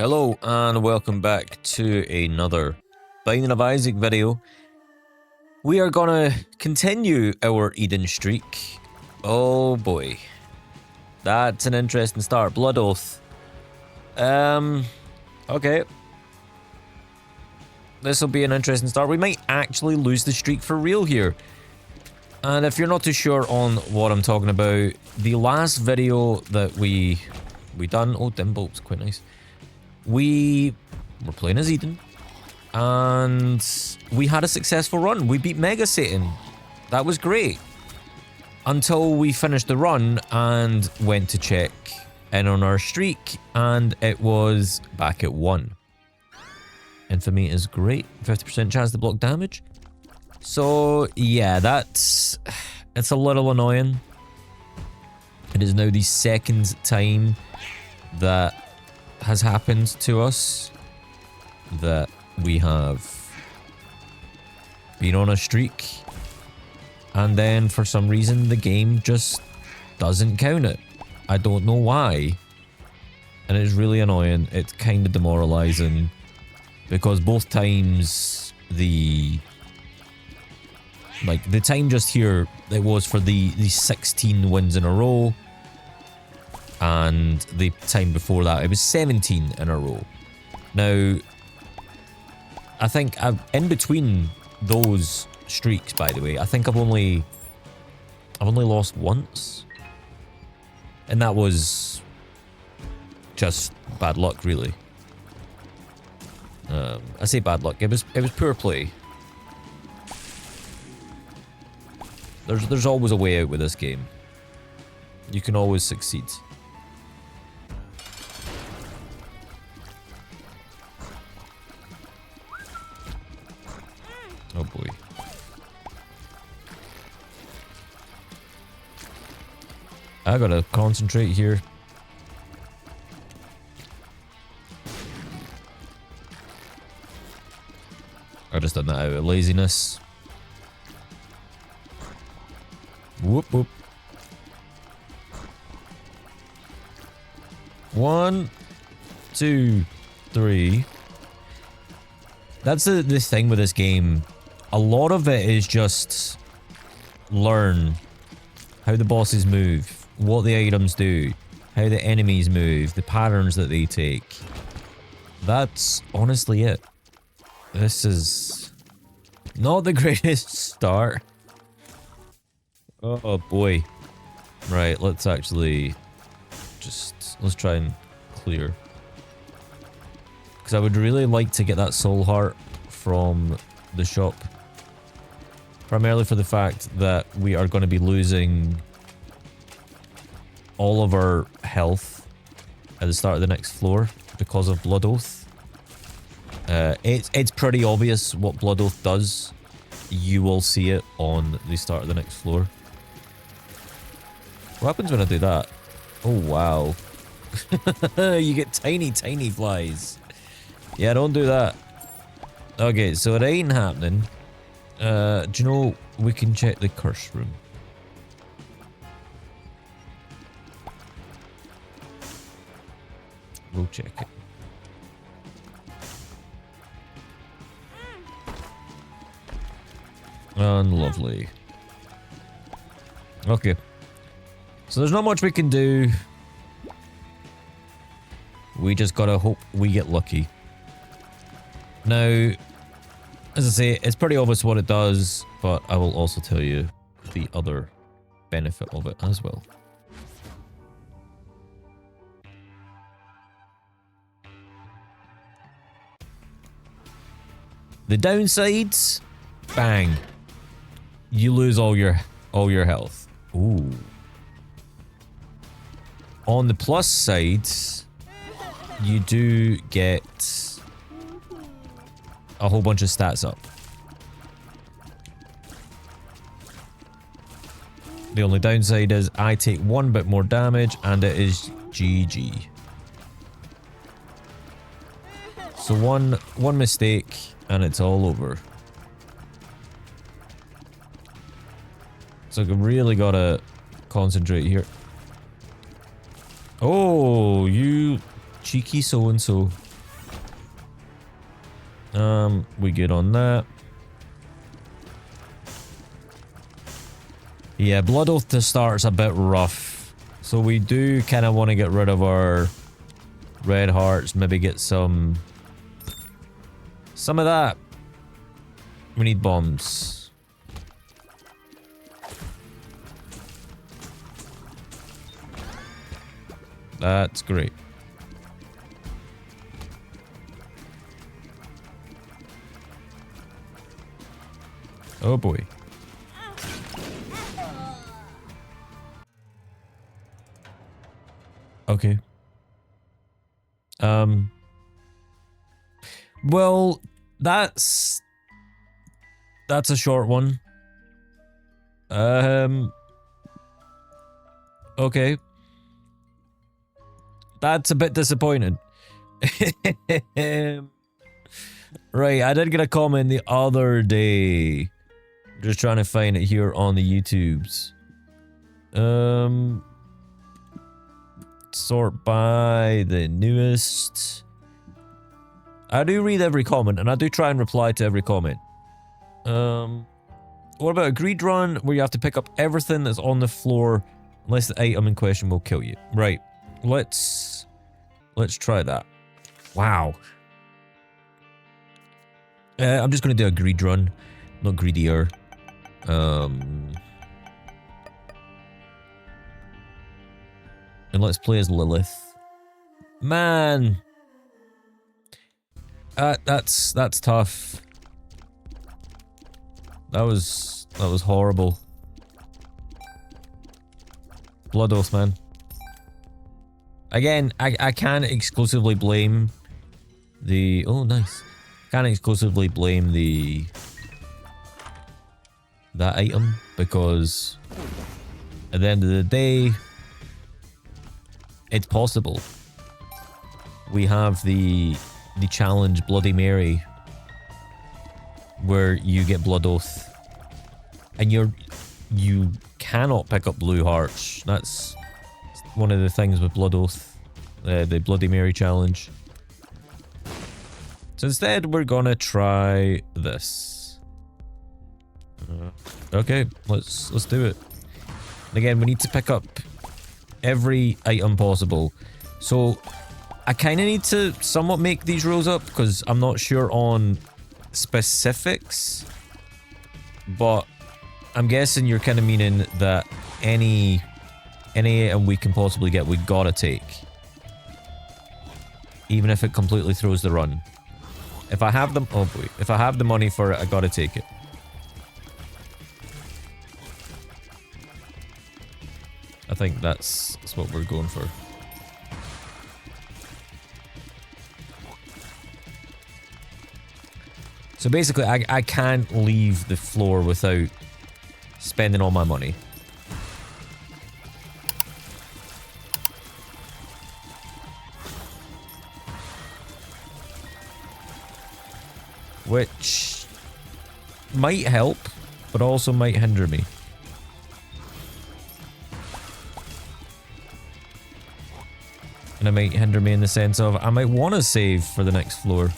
Hello and welcome back to another Binding of Isaac video. We are gonna continue our Eden streak. Oh boy. That's an interesting start. Blood Oath. Okay. This will be an interesting start. We might actually lose the streak for real here. And if you're not too sure on what I'm talking about, the last video that we done... Oh, Dimbolt's quite nice. We were playing as Eden, and we had a successful run. We beat Mega Satan. That was great. Until we finished the run and went to check in on our streak, and it was back at 1. Infamy is great. 50% chance to block damage. So, yeah, it's a little annoying. It is now the second time that has happened to us that we have been on a streak, and then for some reason the game just doesn't count it. I don't know why, and it's really annoying. It's kind of demoralizing because both times the time just here, it was for the 16 wins in a row. And the time before that, it was 17 in a row. Now, I think in between those streaks, by the way, I think I've only lost once, and that was just bad luck, really. I say bad luck. It was poor play. There's always a way out with this game. You can always succeed. Oh boy. I gotta concentrate here. I just done that out of laziness. Whoop whoop. 1, 2, 3. That's the thing with this game. A lot of it is just learn how the bosses move, what the items do, how the enemies move, the patterns that they take. That's honestly it. This is not the greatest start. Oh boy. Right, let's actually let's try and clear. Because I would really like to get that soul heart from the shop. Primarily for the fact that we are going to be losing all of our health at the start of the next floor because of Blood Oath. It's pretty obvious what Blood Oath does. You will see it on the start of the next floor. What happens when I do that? Oh wow. You get tiny flies. Yeah, don't do that. Okay, so it ain't happening. Do you know, we can check the curse room. We'll check it. And lovely. Okay. So there's not much we can do. We just gotta hope we get lucky. Now, as I say, it's pretty obvious what it does, but I will also tell you the other benefit of it as well. The downsides, bang, you lose all your health. Ooh. On the plus side, you do get a whole bunch of stats up. The only downside is I take 1 bit more damage and it is GG. So one mistake and it's all over. So I really gotta concentrate here. Oh, you cheeky so-and-so. We good on that. Yeah, Blood Oath to start is a bit rough. So we do kind of want to get rid of our red hearts. Maybe get some of that. We need bombs. That's great. Oh boy. Okay. Well, that's a short one. Okay. That's a bit disappointing. Right, I did get a comment the other day. Just trying to find it here on the YouTubes. Sort by the newest. I do read every comment, and I do try and reply to every comment. What about a greed run where you have to pick up everything that's on the floor unless the item in question will kill you? Right. Let's try that. Wow. I'm just gonna do a greed run, not greedier. And let's play as Lilith. Man, that's tough. That was horrible. Blood Oath, man. Again, I can't exclusively blame the... Oh, nice. Can't exclusively blame that item, because at the end of the day, it's possible. We have the challenge Bloody Mary, where you get Blood Oath, and you cannot pick up blue hearts. That's one of the things with Blood Oath, the Bloody Mary challenge. So instead, we're gonna try this. Okay, let's do it. And again, we need to pick up every item possible. So I kind of need to somewhat make these rules up because I'm not sure on specifics, but I'm guessing you're kind of meaning that any item we can possibly get, we gotta take, even if it completely throws the run. If I have them, oh boy, if I have the money for it, I gotta take it. I think that's what we're going for. So basically, I can't leave the floor without spending all my money. Which might help, but also might hinder me. And it might hinder me in the sense of I might want to save for the next floor.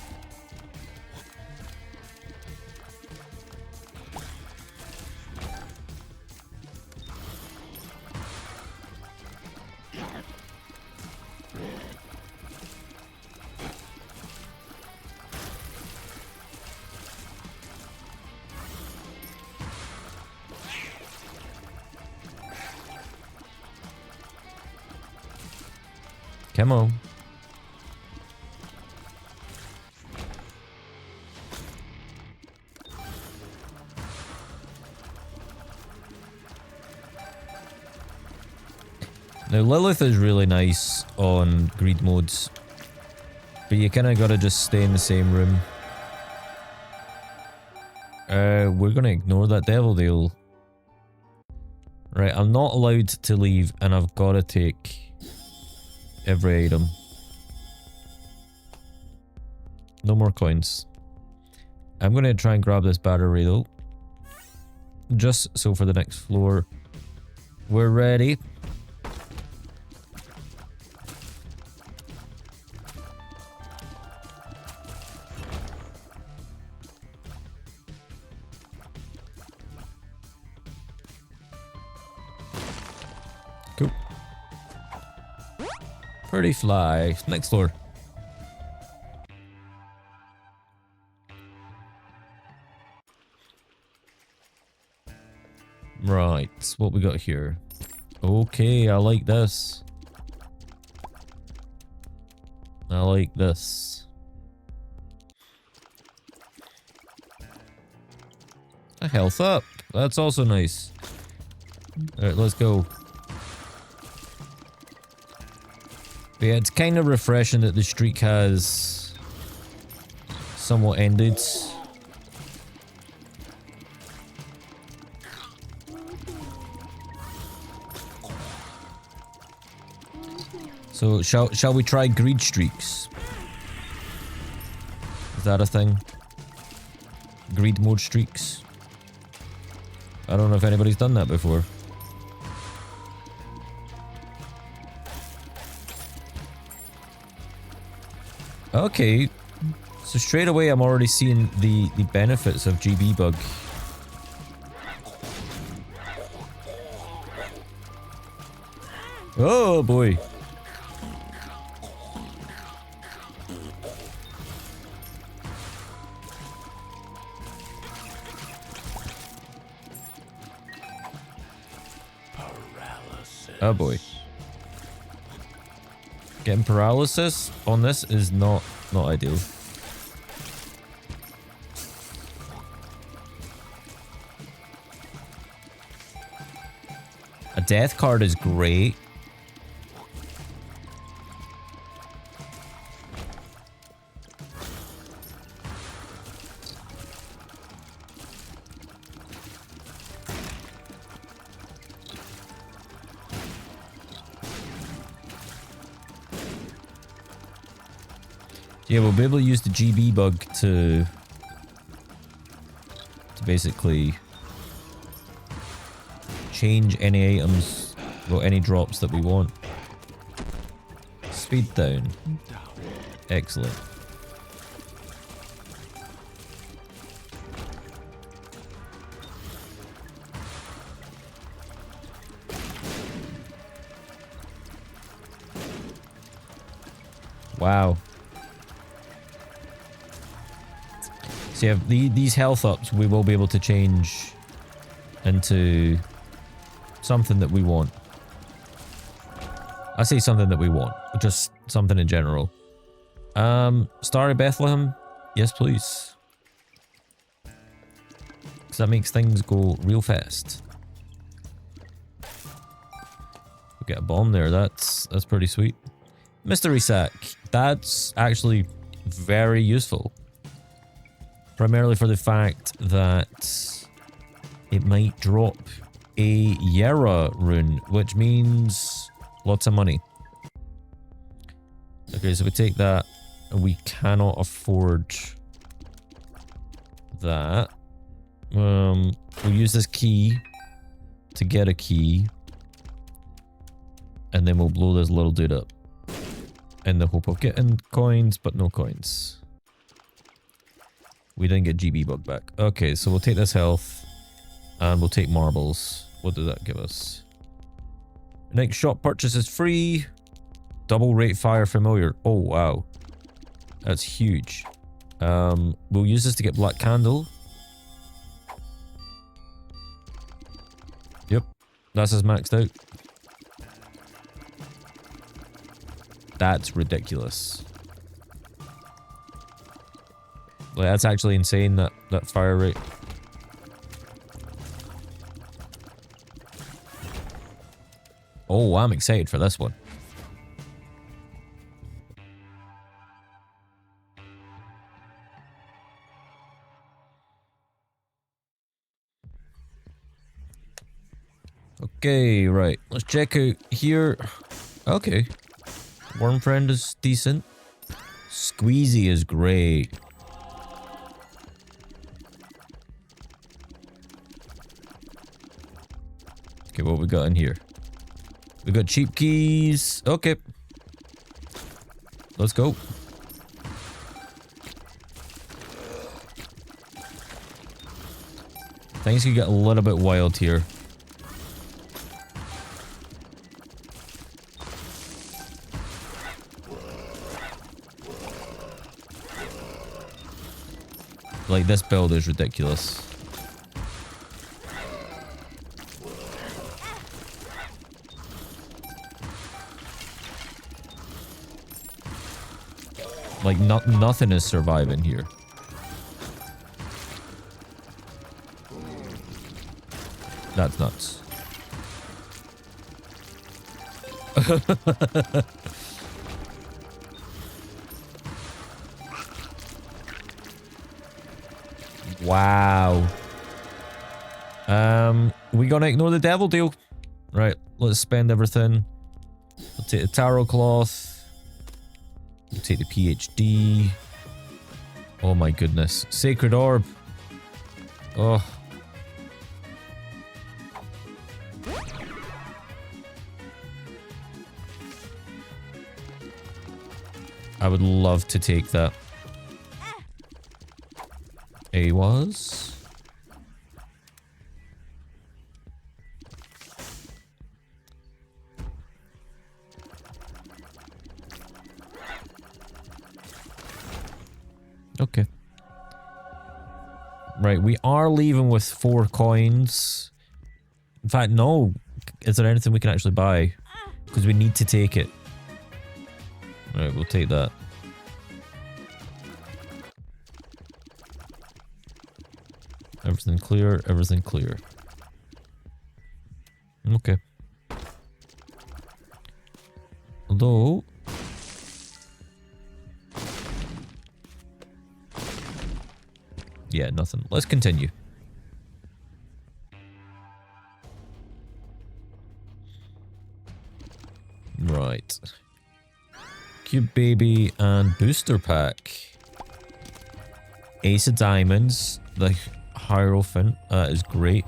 Come on. Now Lilith is really nice on greed modes, but you kinda gotta just stay in the same room. We're gonna ignore that devil deal. Right, I'm not allowed to leave and I've gotta take every item. No more coins. I'm gonna try and grab this battery though. Just so for the next floor we're ready. Pretty fly. Next floor. Right, what we got here? Okay, I like this. I like this. A health up. That's also nice. Alright, let's go. But yeah, it's kind of refreshing that the streak has somewhat ended. So shall we try greed streaks? Is that a thing? Greed mode streaks? I don't know if anybody's done that before. Okay. So straight away I'm already seeing the benefits of GB bug. Oh boy. Oh boy. Getting paralysis on this is not ideal. A death card is great. Yeah, we'll be able to use the GB bug to basically change any items, well, any drops that we want. Speed down. Excellent. Wow. So yeah, these health ups we will be able to change into something that we want. I say something that we want, just something in general. Starry Bethlehem, yes please. Because that makes things go real fast. We get a bomb there, that's pretty sweet. Mystery Sack, that's actually very useful. Primarily for the fact that it might drop a Yera rune, which means lots of money. Okay, so we take that. We cannot afford that. We'll use this key to get a key. And then we'll blow this little dude up. In the hope of getting coins, but no coins. We didn't get GB bug back. Okay, so we'll take this health. And we'll take marbles. What does that give us? Next shop purchase is free. Double rate fire familiar. Oh, wow. That's huge. We'll use this to get black candle. Yep. That's us maxed out. That's ridiculous. Like, that's actually insane, that fire rate. Oh, I'm excited for this one. Okay, right. Let's check out here. Okay. Worm Friend is decent. Squeezy is great. Okay, what we got in here? We got cheap keys. Okay. Let's go. Things could get a little bit wild here. Like, this build is ridiculous. Like, nothing is surviving here. That's nuts. Wow. We gonna ignore the devil deal. Right, let's spend everything. We'll take the tarot cloth. We'll take the PhD. Oh my goodness. Sacred orb. Oh. I would love to take that. A was. Okay. Right, we are leaving with 4 coins. In fact, no. Is there anything we can actually buy? Because we need to take it. Right, we'll take that. Everything clear, everything clear. Okay. Although... yeah, nothing. Let's continue. Right. Cube Baby and Booster Pack. Ace of Diamonds. The Hierophant. That is great.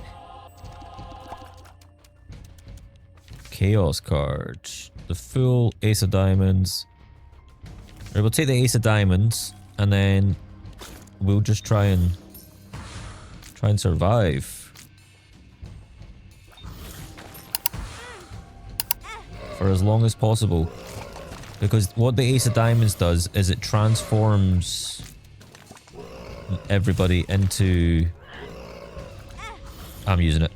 Chaos card. The full Ace of Diamonds. Right, we'll take the Ace of Diamonds. And then we'll just try and survive. For as long as possible. Because what the Ace of Diamonds does is it transforms everybody into... I'm using it.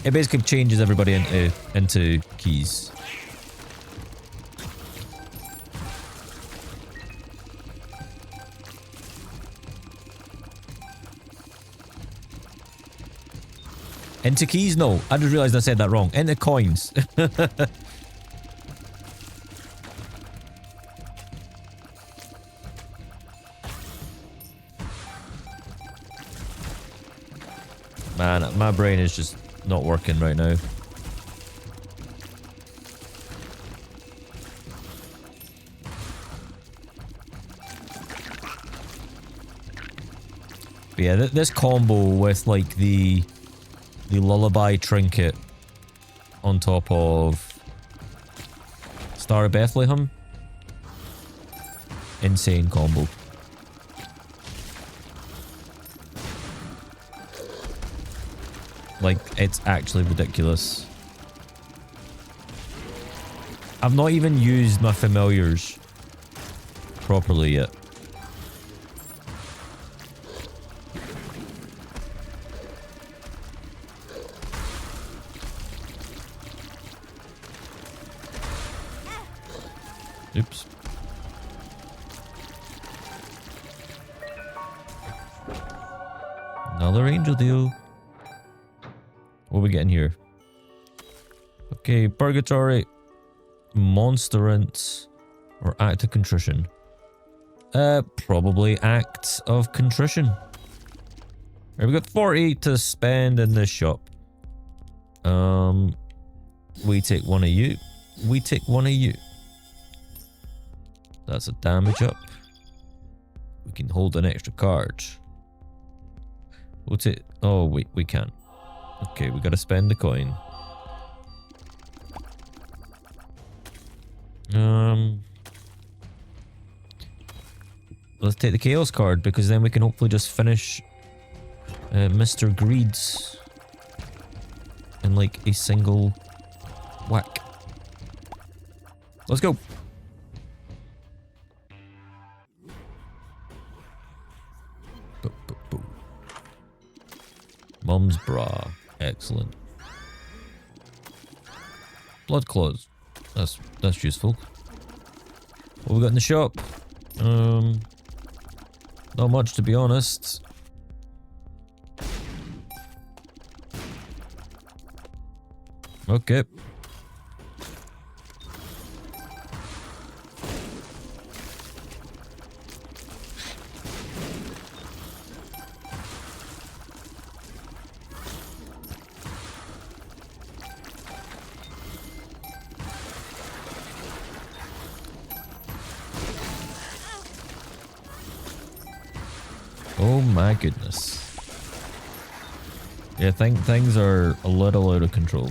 It basically changes everybody into keys. Into keys? No. I just realized I said that wrong. Into coins. Man, my brain is just not working right now. But yeah, this combo with like the lullaby trinket on top of Star of Bethlehem. Insane combo. Like, it's actually ridiculous. I've not even used my familiars properly yet. Oops. Another angel deal. What are we getting here? Okay, Purgatory, Monsterant, or Act of Contrition. Probably Act of Contrition. Right, we got 40 to spend in this shop. We take one of you. We take one of you. That's a damage up. We can hold an extra card. We'll take... oh, wait, we can't. Okay, we gotta spend the coin. Let's take the Chaos card, because then we can hopefully just finish Mr. Greed's in like a single whack. Let's go. Mum's bra. Excellent. Blood claws. That's useful. What we got in the shop? Not much, to be honest. Okay. Oh my goodness. Yeah, things are a little out of control.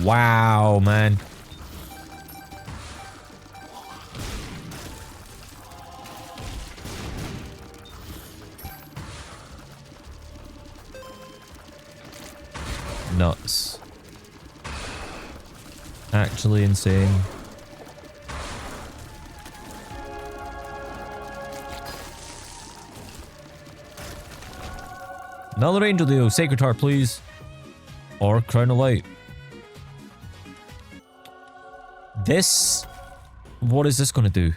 Wow, man. Nuts. Actually insane. Another angel deal. Sacred Heart, please. Or Crown of Light. This... What is this going to do?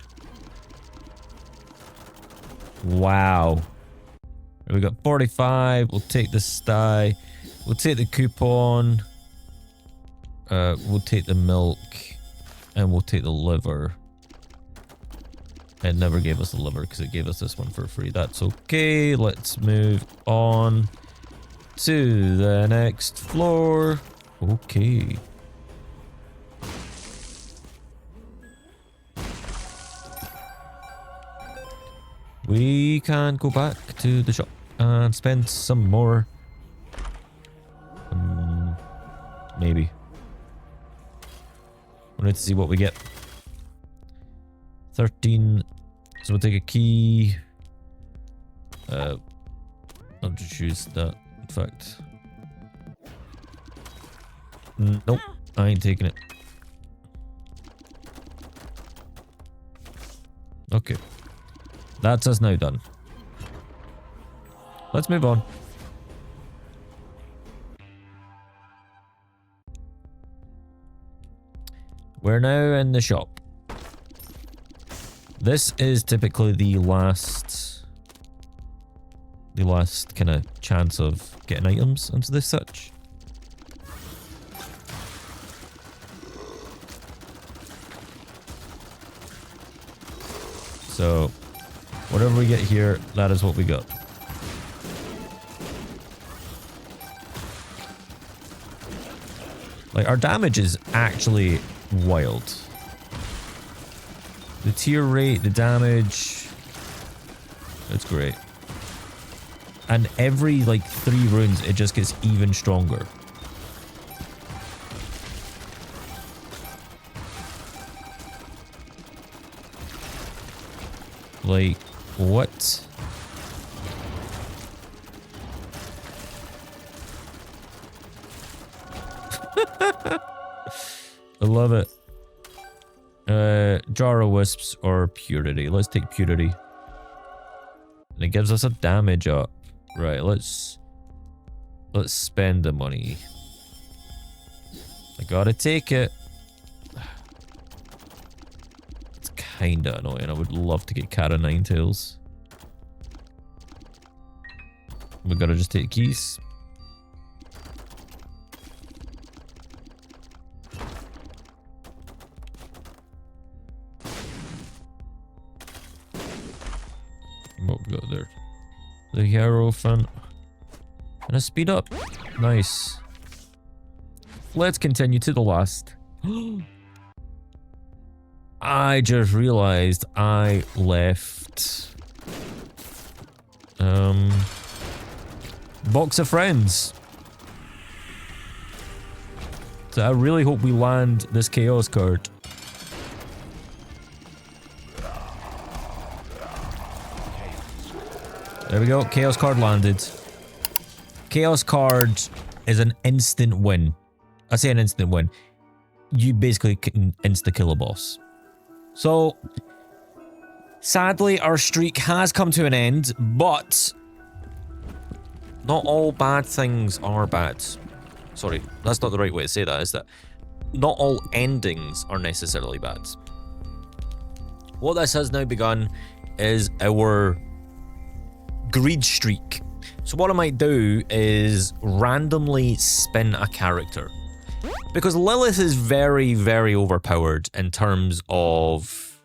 Wow. We got 45. We'll take the sty. We'll take the coupon. We'll take the milk. And we'll take the liver. It never gave us the liver because it gave us this one for free. That's okay. Let's move on to the next floor. Okay. We can go back to the shop and spend some more. Maybe. Wanted to see what we get. 13. So we'll take a key. I'll just use that, in fact. Nope, I ain't taking it. Okay. That's us now done. Let's move on. We're now in the shop. This is typically the last kind of chance of getting items into this such. So, whatever we get here, that is what we got. Like, our damage is actually wild. The tier rate, the damage, it's great. And every, like, 3 runes, it just gets even stronger. Like, what? I love it. Jar of Wisps or Purity. Let's take Purity. And it gives us a damage up. Right, let's spend the money. I gotta take it. It's kinda annoying. I would love to get Cara Ninetails. We gotta just take keys. What we got there? The Hierophant. And a speed up. Nice. Let's continue to the last. I just realized I left Box of Friends. So I really hope we land this Chaos card. There we go. Chaos card landed. Chaos card is an instant win. I say an instant win. You basically can insta-kill a boss. So, sadly, our streak has come to an end, but not all bad things are bad. Sorry, that's not the right way to say that, is that? Not all endings are necessarily bad. What this has now begun is our greed streak. So what I might do is randomly spin a character. Because Lilith is very, very overpowered in terms of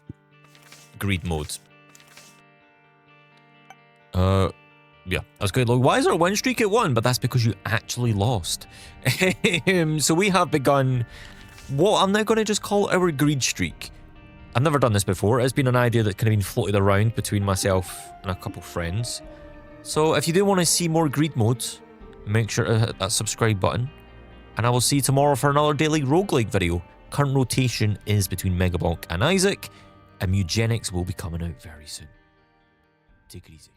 greed mode. Yeah, that's good. Look, why is our win streak at 1? But that's because you actually lost. So we have begun what I'm now going to just call our greed streak. I've never done this before. It's been an idea that kind of been floated around between myself and a couple friends. So if you do want to see more greed modes, make sure to hit that subscribe button. And I will see you tomorrow for another daily roguelike video. Current rotation is between Megabonk and Isaac, and Mugenics will be coming out very soon. Take it easy.